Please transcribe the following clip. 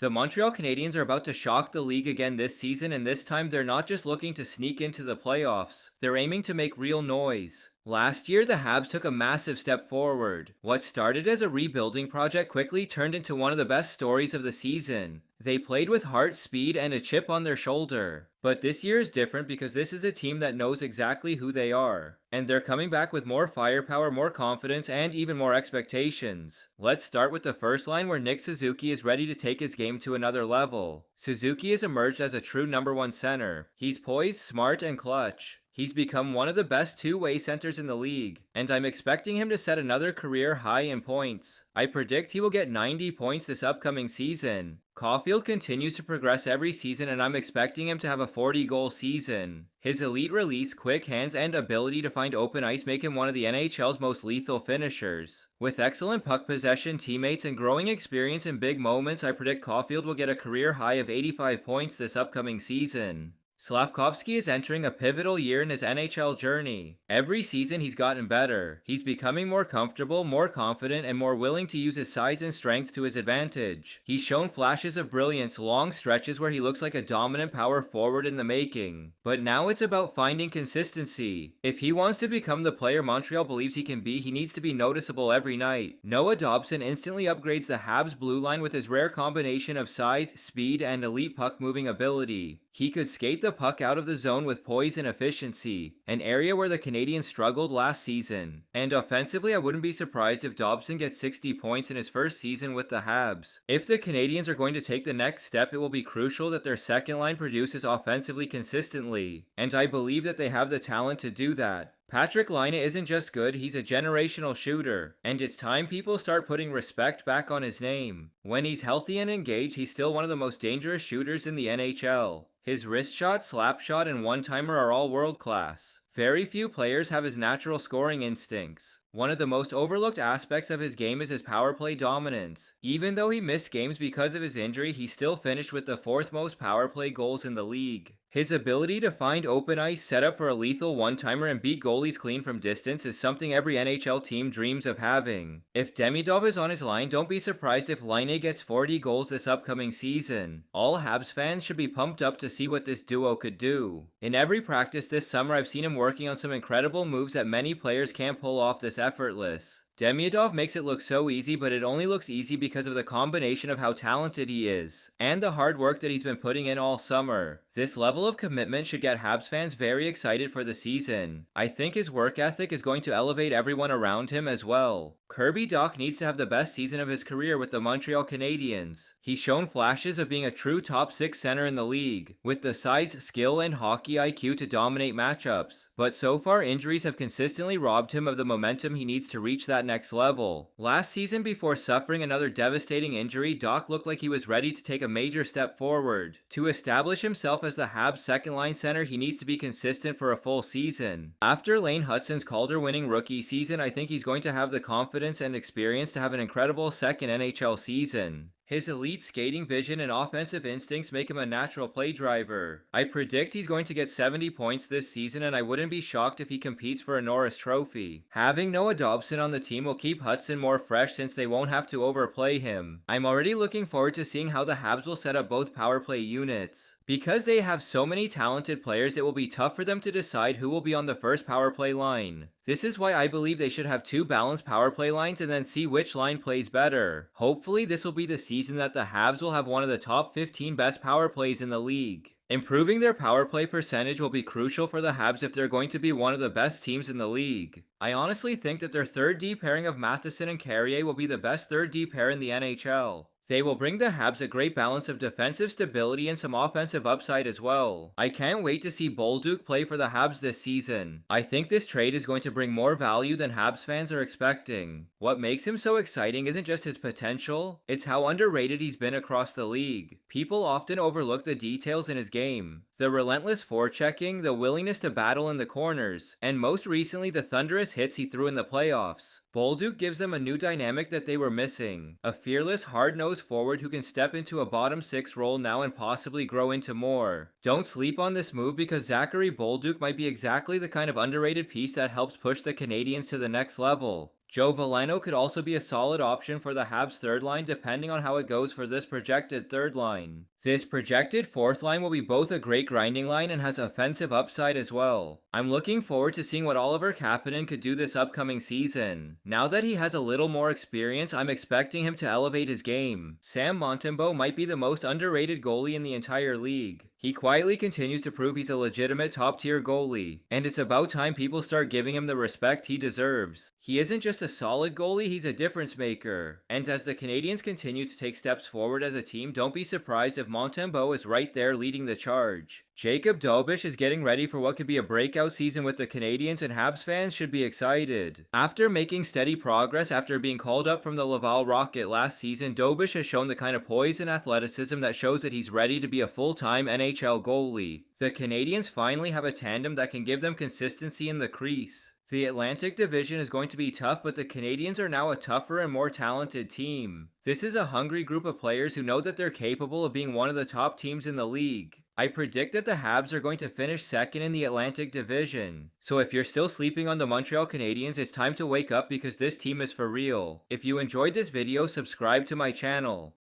The Montreal Canadiens are about to shock the league again this season, and this time they're not just looking to sneak into the playoffs, they're aiming to make real noise. Last year, the Habs took a massive step forward. What started as a rebuilding project quickly turned into one of the best stories of the season. They played with heart, speed, and a chip on their shoulder. But this year is different because this is a team that knows exactly who they are. And they're coming back with more firepower, more confidence, and even more expectations. Let's start with the first line where Nick Suzuki is ready to take his game to another level. Suzuki has emerged as a true number one center. He's poised, smart, and clutch. He's become one of the best two-way centers in the league, and I'm expecting him to set another career high in points. I predict he will get 90 points this upcoming season. Caufield continues to progress every season, and I'm expecting him to have a 40-goal season. His elite release, quick hands, and ability to find open ice make him one of the NHL's most lethal finishers. With excellent puck possession, teammates, and growing experience in big moments, I predict Caufield will get a career high of 85 points this upcoming season. Slavkovsky is entering a pivotal year in his NHL journey. Every season he's gotten better. He's becoming more comfortable, more confident, and more willing to use his size and strength to his advantage. He's shown flashes of brilliance, long stretches where he looks like a dominant power forward in the making. But now it's about finding consistency. If he wants to become the player Montreal believes he can be, he needs to be noticeable every night. Dobson instantly upgrades the Habs blue line with his rare combination of size, speed, and elite puck moving ability. He could skate the puck out of the zone with poise and efficiency, an area where the Canadiens struggled last season. And offensively, I wouldn't be surprised if Dobson gets 60 points in his first season with the Habs. If the Canadiens are going to take the next step, it will be crucial that their second line produces offensively consistently, and I believe that they have the talent to do that. Patrick Laine isn't just good, he's a generational shooter, and it's time people start putting respect back on his name. When he's healthy and engaged, he's still one of the most dangerous shooters in the NHL. His wrist shot, slap shot, and one-timer are all world-class. Very few players have his natural scoring instincts. One of the most overlooked aspects of his game is his power play dominance. Even though he missed games because of his injury, he still finished with the fourth most power play goals in the league. His ability to find open ice, set up for a lethal one-timer, and beat goalies clean from distance is something every NHL team dreams of having. If Demidov is on his line, don't be surprised if Laine gets 40 goals this upcoming season. All Habs fans should be pumped up to see what this duo could do. In every practice this summer, I've seen him working on some incredible moves that many players can't pull off this effortless. Demidov makes it look so easy, but it only looks easy because of the combination of how talented he is, and the hard work that he's been putting in all summer. This level of commitment should get Habs fans very excited for the season. I think his work ethic is going to elevate everyone around him as well. Kirby Dach needs to have the best season of his career with the Montreal Canadiens. He's shown flashes of being a true top 6 center in the league, with the size, skill, and hockey IQ to dominate matchups. But so far, injuries have consistently robbed him of the momentum he needs to reach that next level. Last season, before suffering another devastating injury, Dach looked like he was ready to take a major step forward. To establish himself as the Habs second line center, he needs to be consistent for a full season. After Lane Hutson's Calder-winning rookie season, I think he's going to have the confidence and experience to have an incredible second NHL season. His elite skating vision and offensive instincts make him a natural play driver. I predict he's going to get 70 points this season, and I wouldn't be shocked if he competes for a Norris Trophy. Having Dobson on the team will keep Hutson more fresh since they won't have to overplay him. I'm already looking forward to seeing how the Habs will set up both power play units. Because they have so many talented players, it will be tough for them to decide who will be on the first power play line. This is why I believe they should have 2 balanced power play lines and then see which line plays better. Hopefully this will be the season that the Habs will have one of the top 15 best power plays in the league. Improving their power play percentage will be crucial for the Habs if they're going to be one of the best teams in the league. I honestly think that their third D pairing of Matheson and Carrier will be the best third D pair in the NHL. They will bring the Habs a great balance of defensive stability and some offensive upside as well. I can't wait to see Bolduc play for the Habs this season. I think this trade is going to bring more value than Habs fans are expecting. What makes him so exciting isn't just his potential, it's how underrated he's been across the league. People often overlook the details in his game. The relentless forechecking, the willingness to battle in the corners, and most recently the thunderous hits he threw in the playoffs. Bolduc gives them a new dynamic that they were missing. A fearless, hard-nosed forward who can step into a bottom 6 role now and possibly grow into more. Don't sleep on this move because Zachary Bolduc might be exactly the kind of underrated piece that helps push the Canadiens to the next level. Joe Veleno could also be a solid option for the Habs third line depending on how it goes for this projected third line. This projected fourth line will be both a great grinding line and has offensive upside as well. I'm looking forward to seeing what Oliver Kapanen could do this upcoming season. Now that he has a little more experience, I'm expecting him to elevate his game. Sam Montembeault might be the most underrated goalie in the entire league. He quietly continues to prove he's a legitimate top-tier goalie, and it's about time people start giving him the respect he deserves. He isn't just a solid goalie, he's a difference maker. And as the Canadiens continue to take steps forward as a team, don't be surprised if Montembeault is right there leading the charge. Jacob Dobson is getting ready for what could be a breakout season with the Canadiens, and Habs fans should be excited. After making steady progress after being called up from the Laval Rocket last season, Dobson has shown the kind of poise and athleticism that shows that he's ready to be a full-time NHL goalie. The Canadiens finally have a tandem that can give them consistency in the crease. The Atlantic Division is going to be tough, but the Canadiens are now a tougher and more talented team. This is a hungry group of players who know that they're capable of being one of the top teams in the league. I predict that the Habs are going to finish second in the Atlantic Division. So if you're still sleeping on the Montreal Canadiens, it's time to wake up because this team is for real. If you enjoyed this video, subscribe to my channel.